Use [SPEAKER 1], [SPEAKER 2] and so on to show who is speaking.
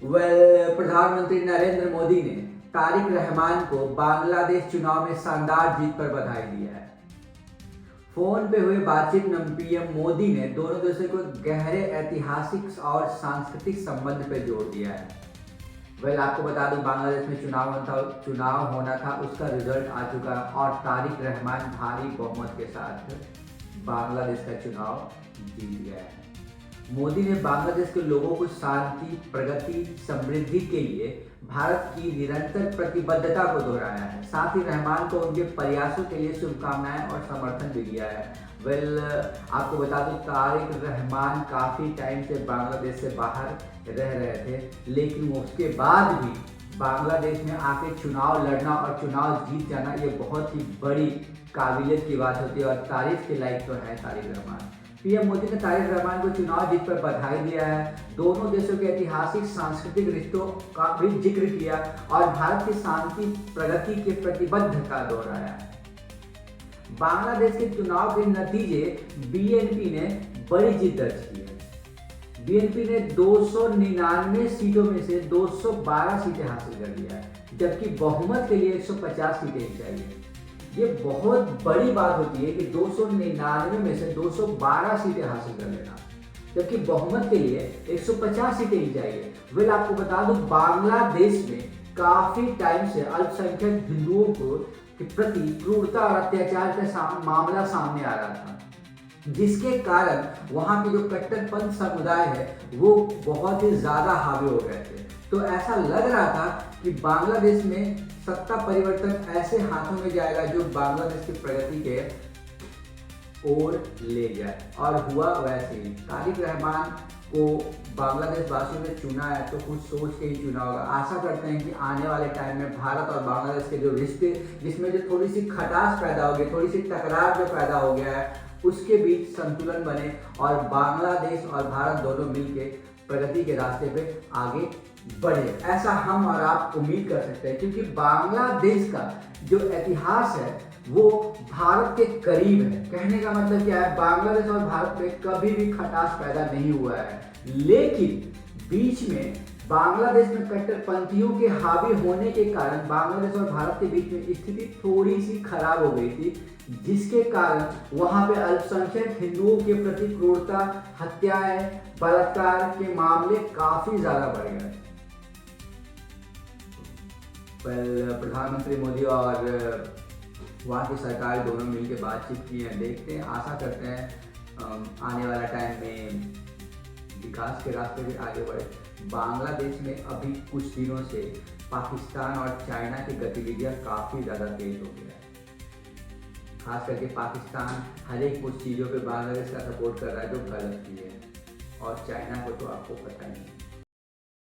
[SPEAKER 1] प्रधानमंत्री नरेंद्र मोदी ने तारिक रहमान को बांग्लादेश चुनाव में शानदार जीत पर बधाई दी है। फोन पे हुई बातचीत में पीएम मोदी ने दोनों देशों को गहरे ऐतिहासिक और सांस्कृतिक संबंध पर जोर दिया है। आपको बता दूं, बांग्लादेश में चुनाव होना था, उसका रिजल्ट आ चुका है और तारिक रहमान भारी बहुमत के साथ बांग्लादेश का चुनाव जीत गया है। मोदी ने बांग्लादेश के लोगों को शांति, प्रगति, समृद्धि के लिए भारत की निरंतर प्रतिबद्धता को दोहराया है। साथ ही रहमान को उनके प्रयासों के लिए शुभकामनाएं और समर्थन भी दिया है। आपको बता दूं, तारिक रहमान काफ़ी टाइम से बांग्लादेश से बाहर रह रहे थे, लेकिन उसके बाद भी बांग्लादेश में आके चुनाव लड़ना और चुनाव जीत जाना ये बहुत ही बड़ी काबिलियत की बात होती है और तारीफ के लायक तो है तारिक रहमान। पीएम मोदी ने तारिक रहमान को चुनाव जीत पर बधाई दिया है। दोनों देशों के ऐतिहासिक सांस्कृतिक रिश्तों का भी जिक्र किया और भारत की शांति, प्रगति के प्रतिबद्धता दोहराया है। बांग्लादेश के चुनाव के नतीजे बीएनपी ने बड़ी जीत दर्ज की है। बीएनपी ने 299 सीटों में से 212 सीटें हासिल कर लिया है, जबकि बहुमत के लिए 150 सीटें चाहिए। ये बहुत बड़ी बात होती है कि 299 में से 212 सीटें हासिल कर लेना, जबकि बहुमत के लिए 150 सीटें ही चाहिए। आपको बता दूं, बांग्लादेश में काफी टाइम से अल्पसंख्यक हिंदुओं को के प्रति क्रूरता और अत्याचार का मामला सामने आ रहा था, जिसके कारण वहाँ के जो कट्टरपंथ समुदाय है वो बहुत ही ज्यादा हावी हो गए थे। तो ऐसा लग रहा था कि बांग्लादेश में सत्ता परिवर्तन ऐसे हाथों में जाएगा जो बांग्लादेश की प्रगति के ओर ले जाए, और हुआ वैसे ही। तारिक रहमान को बांग्लादेश वासियों ने चुना है तो कुछ सोच के ही चुना होगा। आशा करते हैं कि आने वाले टाइम में भारत और बांग्लादेश के जो रिश्ते, जिसमें जो थोड़ी सी खटास पैदा हो गई, थोड़ी सी टकरार जो पैदा हो गया है, उसके बीच संतुलन बने और बांग्लादेश और भारत दोनों मिलके प्रगति के रास्ते पे आगे बढ़े। ऐसा हम और आप उम्मीद कर सकते हैं, क्योंकि बांग्लादेश का जो इतिहास है वो भारत के करीब है। कहने का मतलब क्या है, बांग्लादेश और भारत में कभी भी खटास पैदा नहीं हुआ है, लेकिन बीच में बांग्लादेश में कट्टरपंथियों के हावी होने के कारण बांग्लादेश और भारत के बीच में स्थिति थोड़ी सी खराब हो गई थी, जिसके कारण वहां पे अल्पसंख्यक हिंदुओं के प्रति क्रूरता, हत्याएं, बलात्कार के मामले काफी ज्यादा बढ़ गए। प्रधानमंत्री मोदी और वहाँ की सरकार दोनों मिलकर बातचीत की है। देखते हैं, आशा करते हैं आने वाला टाइम में विकास के रास्ते भी आगे बढ़े। बांग्लादेश में अभी कुछ दिनों से पाकिस्तान और चाइना की गतिविधियां काफ़ी ज़्यादा तेज हो गया है। खास करके पाकिस्तान हर एक कुछ चीज़ों पे बांग्लादेश का सपोर्ट कर रहा है जो गलत भी है, और चाइना को तो आपको पता ही है।